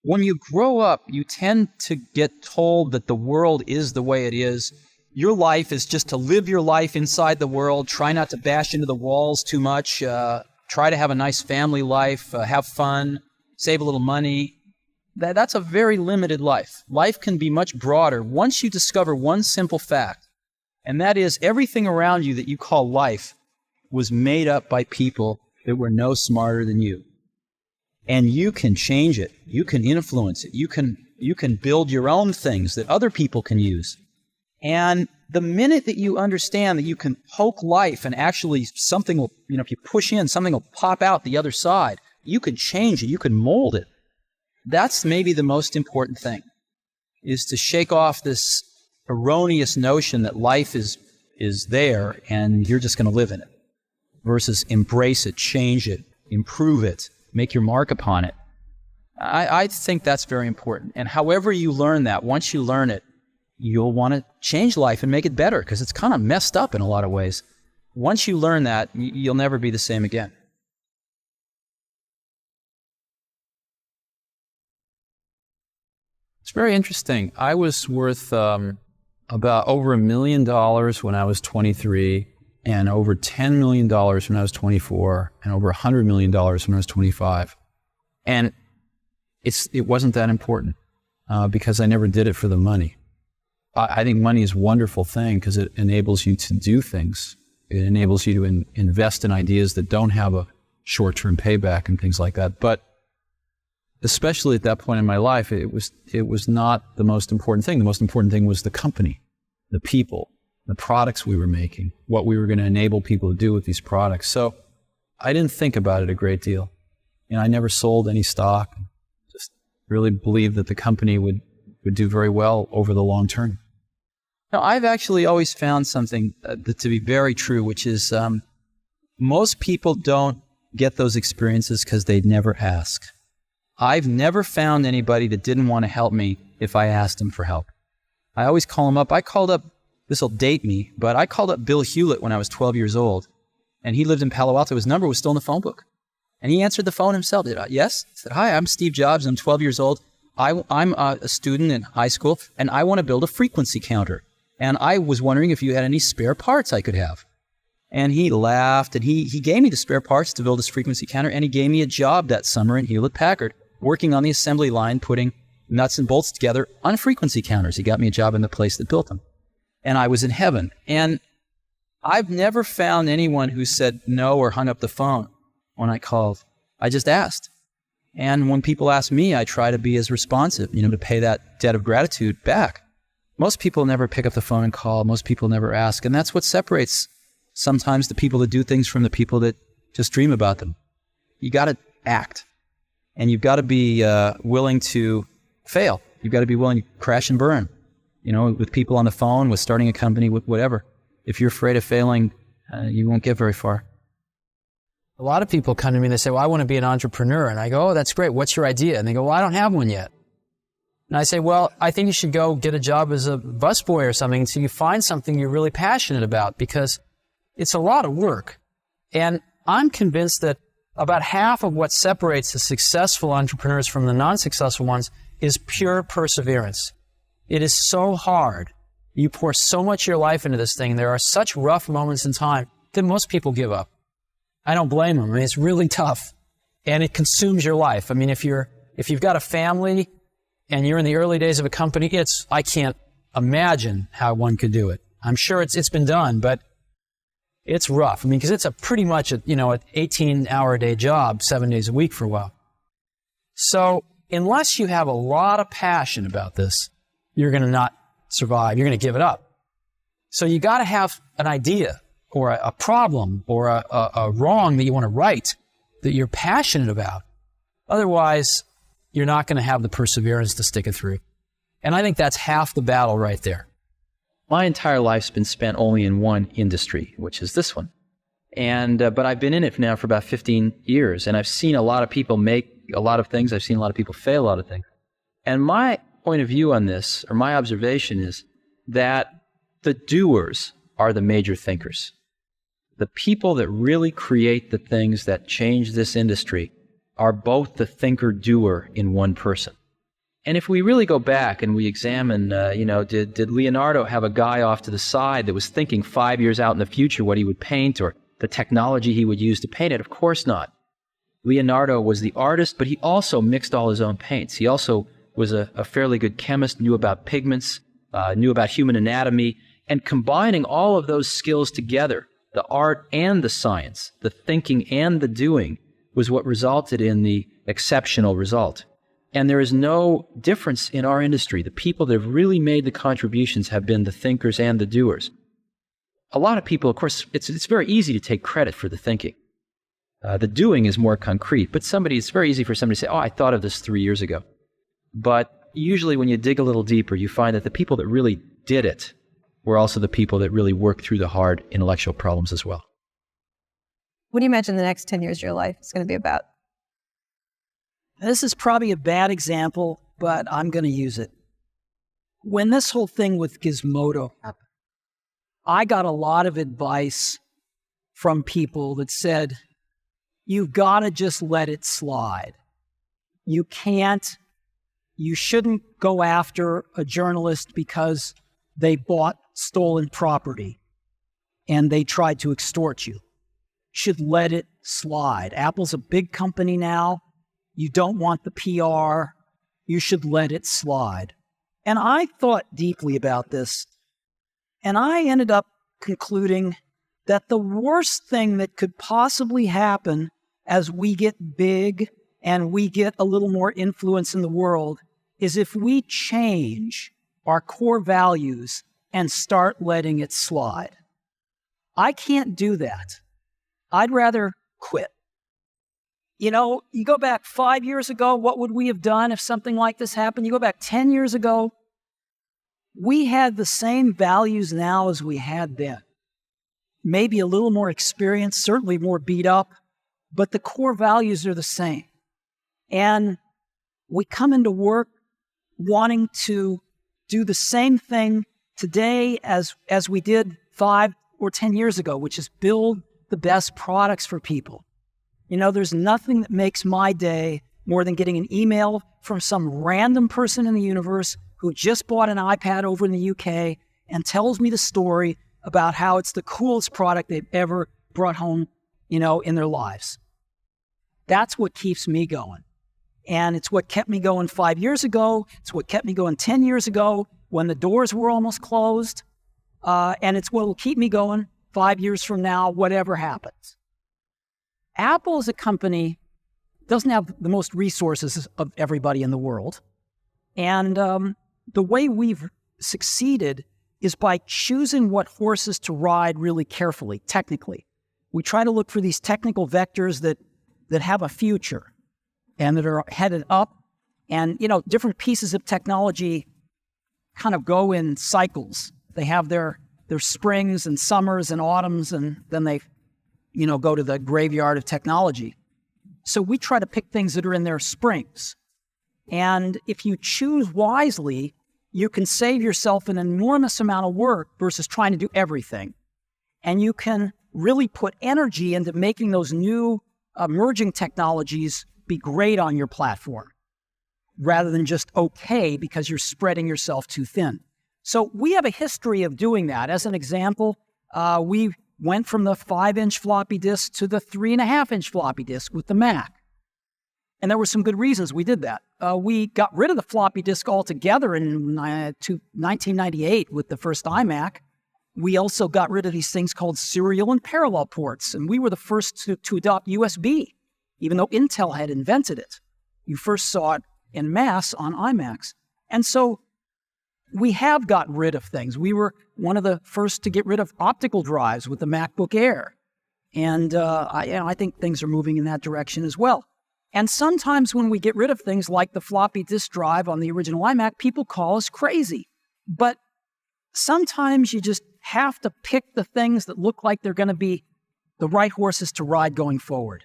When you grow up, you tend to get told that the world is the way it is. Your life is just to live your life inside the world, try not to bash into the walls too much, try to have a nice family life, have fun, save a little money. That's a very limited life. Life can be much broader once you discover one simple fact, and that is everything around you that you call life was made up by people that were no smarter than you. And you can change it. You can influence it. You can build your own things that other people can use. And the minute that you understand that you can poke life and actually something will, if you push in, something will pop out the other side, you can change it. You can mold it. That's maybe the most important thing, is to shake off this erroneous notion that life is there and you're just going to live in it, versus embrace it, change it, improve it, make your mark upon it. I think that's very important. And however you learn that, once you learn it, you'll want to change life and make it better, because it's kind of messed up in a lot of ways. Once you learn that, you'll never be the same again. It's very interesting. I was worth about over $1 million when I was 23, and over $10 million when I was 24, and over $100 million when I was 25. And it wasn't that important because I never did it for the money. I think money is a wonderful thing because it enables you to do things. It enables you to invest in ideas that don't have a short-term payback and things like that. But especially at that point in my life, it was not the most important thing. The most important thing was the company, the people, the products we were making, what we were going to enable people to do with these products. So I didn't think about it a great deal. I never sold any stock. Just really believed that the company would do very well over the long term. Now, I've actually always found something to be very true, which is most people don't get those experiences because they'd never ask. I've never found anybody that didn't want to help me if I asked them for help. I always call them up. I called up, this will date me, but I called up Bill Hewlett when I was 12 years old, and he lived in Palo Alto. His number was still in the phone book. And he answered the phone himself. Yes? He said, "Hi, I'm Steve Jobs. I'm 12 years old. I'm a student in high school, and I want to build a frequency counter. And I was wondering if you had any spare parts I could have." And he laughed, and he gave me the spare parts to build this frequency counter, and he gave me a job that summer in Hewlett-Packard, working on the assembly line, putting nuts and bolts together on frequency counters. He got me a job in the place that built them. And I was in heaven. And I've never found anyone who said no or hung up the phone when I called. I just asked. And when people ask me, I try to be as responsive, to pay that debt of gratitude back. Most people never pick up the phone and call. Most people never ask. And that's what separates sometimes the people that do things from the people that just dream about them. You got to act. And you've got to be willing to fail. You've got to be willing to crash and burn, with people on the phone, with starting a company, with whatever. If you're afraid of failing, you won't get very far. A lot of people come to me and they say, "Well, I want to be an entrepreneur." And I go, "Oh, that's great. What's your idea?" And they go, "Well, I don't have one yet." And I say, "Well, I think you should go get a job as a busboy or something until you find something you're really passionate about, because it's a lot of work." And I'm convinced that about half of what separates the successful entrepreneurs from the non-successful ones is pure perseverance. It is so hard. You pour so much of your life into this thing. There are such rough moments in time that most people give up. I don't blame them. It's really tough, and it consumes your life. If you've got a family and you're in the early days of a company, I can't imagine how one could do it. I'm sure it's been done, but it's rough. Because it's pretty much an 18-hour-a-day job, 7 days a week for a while. So unless you have a lot of passion about this, you're going to not survive. You're going to give it up. So you got to have an idea, or a problem, or a wrong that you want to right, that you're passionate about. Otherwise, you're not going to have the perseverance to stick it through. And I think that's half the battle right there. My entire life's been spent only in one industry, which is this one. But I've been in it now for about 15 years, and I've seen a lot of people make a lot of things. I've seen a lot of people fail a lot of things. And my point of view on this, or my observation, is that the doers are the major thinkers. The people that really create the things that change this industry are both the thinker-doer in one person. And if we really go back and we examine, did Leonardo have a guy off to the side that was thinking 5 years out in the future what he would paint or the technology he would use to paint it? Of course not. Leonardo was the artist, but he also mixed all his own paints. He also was a fairly good chemist, knew about pigments, knew about human anatomy, and combining all of those skills together, the art and the science, the thinking and the doing, was what resulted in the exceptional result. And there is no difference in our industry. The people that have really made the contributions have been the thinkers and the doers. A lot of people, of course, it's very easy to take credit for the thinking. The doing is more concrete, but it's very easy for somebody to say, oh, I thought of this 3 years ago. But usually when you dig a little deeper, you find that the people that really did it were also the people that really worked through the hard intellectual problems as well. What do you imagine the next 10 years of your life is going to be about? This is probably a bad example, but I'm going to use it. When this whole thing with Gizmodo happened, I got a lot of advice from people that said, you've got to just let it slide. You shouldn't go after a journalist because they bought stolen property and they tried to extort you. You should let it slide. Apple's a big company now. You don't want the PR. You should let it slide. And I thought deeply about this, and I ended up concluding that the worst thing that could possibly happen as we get big and we get a little more influence in the world is if we change our core values and start letting it slide. I can't do that. I'd rather quit. You know, you go back 5 years ago, what would we have done if something like this happened? You go back 10 years ago, we had the same values now as we had then. Maybe a little more experience, certainly more beat up, but the core values are the same. And we come into work wanting to do the same thing today as we did 5 or 10 years ago, which is build the best products for people. You know, there's nothing that makes my day more than getting an email from some random person in the universe who just bought an iPad over in the UK and tells me the story about how it's the coolest product they've ever brought home, in their lives. That's what keeps me going. And it's what kept me going 5 years ago. It's what kept me going 10 years ago when the doors were almost closed. And it's what will keep me going 5 years from now, whatever happens. Apple as a company doesn't have the most resources of everybody in the world. And the way we've succeeded is by choosing what horses to ride really carefully, technically. We try to look for these technical vectors that have a future and that are headed up. And, different pieces of technology kind of go in cycles. They have their springs and summers and autumns, and then they go to the graveyard of technology. So we try to pick things that are in their springs. And if you choose wisely, you can save yourself an enormous amount of work versus trying to do everything. And you can really put energy into making those new emerging technologies be great on your platform, rather than just okay because you're spreading yourself too thin. So we have a history of doing that. As an example, we went from the 5-inch floppy disk to the 3.5-inch floppy disk with the Mac. And there were some good reasons we did that. We got rid of the floppy disk altogether in 1998 with the first iMac. We also got rid of these things called serial and parallel ports, and we were the first to adopt USB, even though Intel had invented it. You first saw it en masse on iMacs. And so we have gotten rid of things. We were one of the first to get rid of optical drives with the MacBook Air. And I think things are moving in that direction as well. And sometimes when we get rid of things like the floppy disk drive on the original iMac, people call us crazy. But sometimes you just have to pick the things that look like they're going to be the right horses to ride going forward.